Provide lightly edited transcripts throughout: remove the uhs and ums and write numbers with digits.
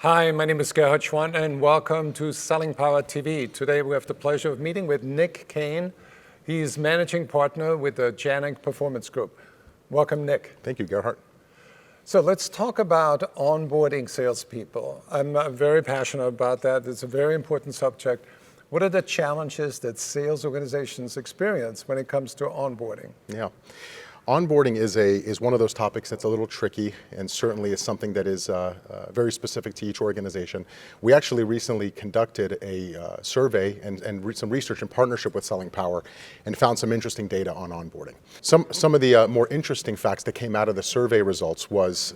Hi, my name is Gerhard Schwann, and welcome to Selling Power TV. Today we have the pleasure of meeting with Nick Kane. He's managing partner with the Janek Performance Group. Welcome, Nick. Thank you, Gerhard. So let's talk about onboarding salespeople. I'm very passionate about that. It's a very important subject. What are the challenges that sales organizations experience when it comes to onboarding? Yeah. Onboarding is one of those topics that's a little tricky and certainly is something that is very specific to each organization. We actually recently conducted a survey and some research in partnership with Selling Power and found some interesting data on onboarding. Some of the more interesting facts that came out of the survey results was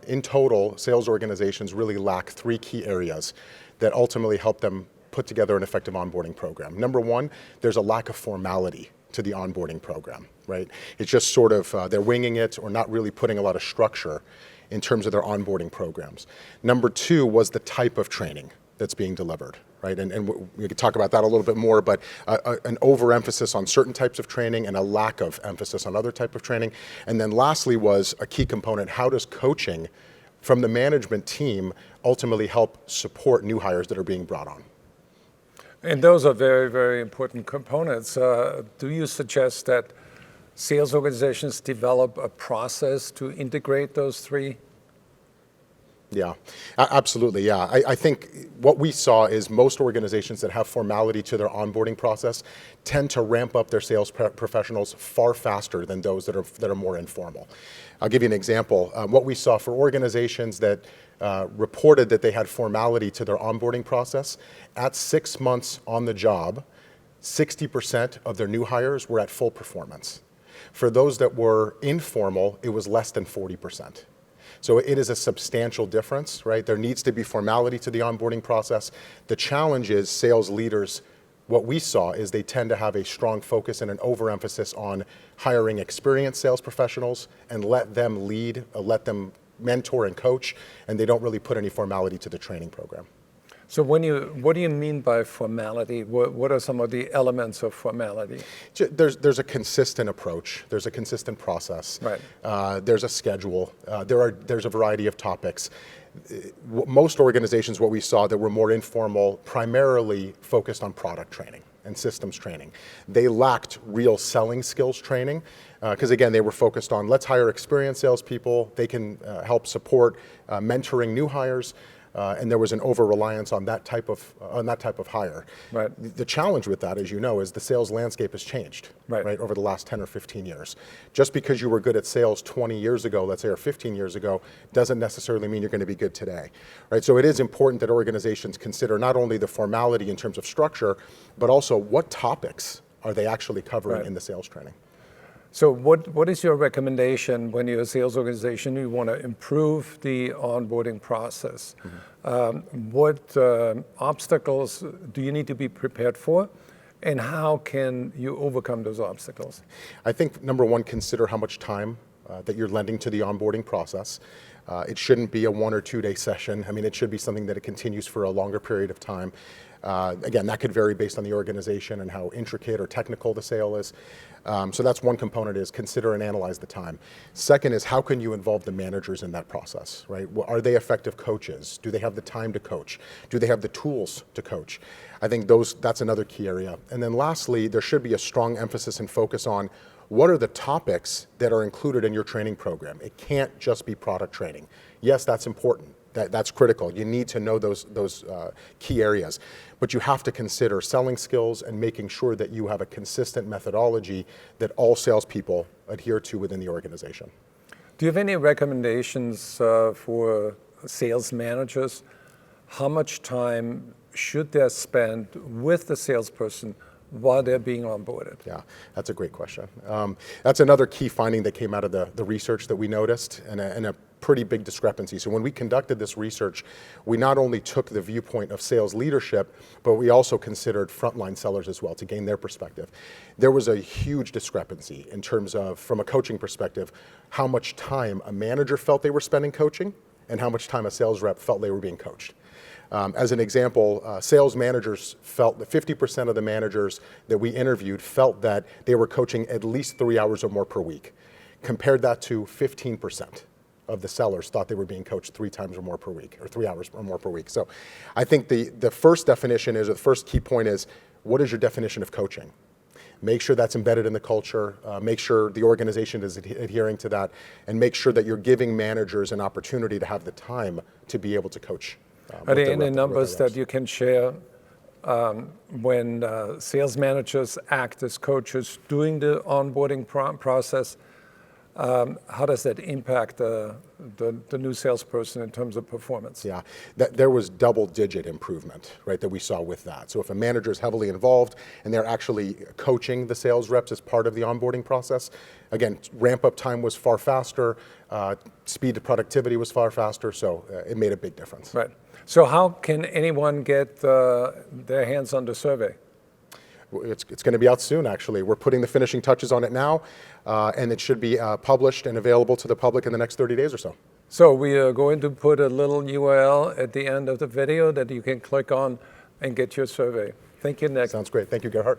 in total, sales organizations really lack three key areas that ultimately help them put together an effective onboarding program. Number one, there's a lack of formality to the onboarding program, right? It's just sort of, they're winging it or not really putting a lot of structure in terms of their onboarding programs. Number two was the type of training that's being delivered, right? And we could talk about that a little bit more, but an overemphasis on certain types of training and a lack of emphasis on other type of training. And then lastly was a key component, how does coaching from the management team ultimately help support new hires that are being brought on? And those are very, very important components. Do you suggest that sales organizations develop a process to integrate those three? Yeah, absolutely. Yeah, I think what we saw is most organizations that have formality to their onboarding process tend to ramp up their sales professionals far faster than those that are more informal. I'll give you an example. What we saw for organizations that reported that they had formality to their onboarding process, at 6 months on the job, 60% of their new hires were at full performance. For those that were informal, it was less than 40%. So it is a substantial difference, right? There needs to be formality to the onboarding process. The challenge is sales leaders, what we saw is they tend to have a strong focus and an overemphasis on hiring experienced sales professionals and let them lead, let them mentor and coach, and they don't really put any formality to the training program. So what do you mean by formality? What are some of the elements of formality? There's a consistent approach. There's a consistent process. Right. There's a schedule. There's a variety of topics. Most organizations, what we saw that were more informal, primarily focused on product training and systems training. They lacked real selling skills training because again, they were focused on let's hire experienced salespeople. They can help support mentoring new hires. And there was an over-reliance on that type of hire. Right. The challenge with that, as you know, is the sales landscape has changed right over the last 10 or 15 years. Just because you were good at sales 20 years ago, let's say, or 15 years ago, doesn't necessarily mean you're going to be good today. Right? So it is important that organizations consider not only the formality in terms of structure, but also what topics are they actually covering in the sales training. So what is your recommendation when you're a sales organization, you want to improve the onboarding process? Mm-hmm. What obstacles do you need to be prepared for? And how can you overcome those obstacles? I think number one, consider how much time that you're lending to the onboarding process. It shouldn't be a 1 or 2 day session. I mean, it should be something that it continues for a longer period of time. Again, that could vary based on the organization and how intricate or technical the sale is. So that's one component, is consider and analyze the time. Second is, how can you involve the managers in that process, right? Are they effective coaches? Do they have the time to coach? Do they have the tools to coach? I think that's another key area. And then lastly, there should be a strong emphasis and focus on what are the topics that are included in your training program. It can't just be product training. Yes, that's important. That's critical. You need to know those key areas. But you have to consider selling skills and making sure that you have a consistent methodology that all salespeople adhere to within the organization. Do you have any recommendations for sales managers? How much time should they spend with the salesperson while they're being onboarded? Yeah, that's a great question. That's another key finding that came out of the research that we noticed, and a pretty big discrepancy. So when we conducted this research, we not only took the viewpoint of sales leadership, but we also considered frontline sellers as well to gain their perspective. There was a huge discrepancy in terms of, from a coaching perspective, how much time a manager felt they were spending coaching and how much time a sales rep felt they were being coached. As an example, sales managers felt that 50% of the managers that we interviewed felt that they were coaching at least 3 hours or more per week. Compared that to 15% of the sellers thought they were being coached 3 times or more per week, or 3 hours or more per week. So I think the first definition is, or the first key point is, what is your definition of coaching? Make sure that's embedded in the culture, make sure the organization is adhering to that, and make sure that you're giving managers an opportunity to have the time to be able to coach. Are there any numbers that you can share when sales managers act as coaches during the onboarding process? How does that impact the new salesperson in terms of performance? Yeah, there was double-digit improvement, right, that we saw with that. So if a manager is heavily involved and they're actually coaching the sales reps as part of the onboarding process, again, ramp-up time was far faster, speed to productivity was far faster, so it made a big difference. Right. So how can anyone get their hands on the survey? It's going to be out soon, actually. We're putting the finishing touches on it now, and it should be published and available to the public in the next 30 days or so. So we are going to put a little URL at the end of the video that you can click on and get your survey. Thank you, Nick. Sounds great. Thank you, Gerhard.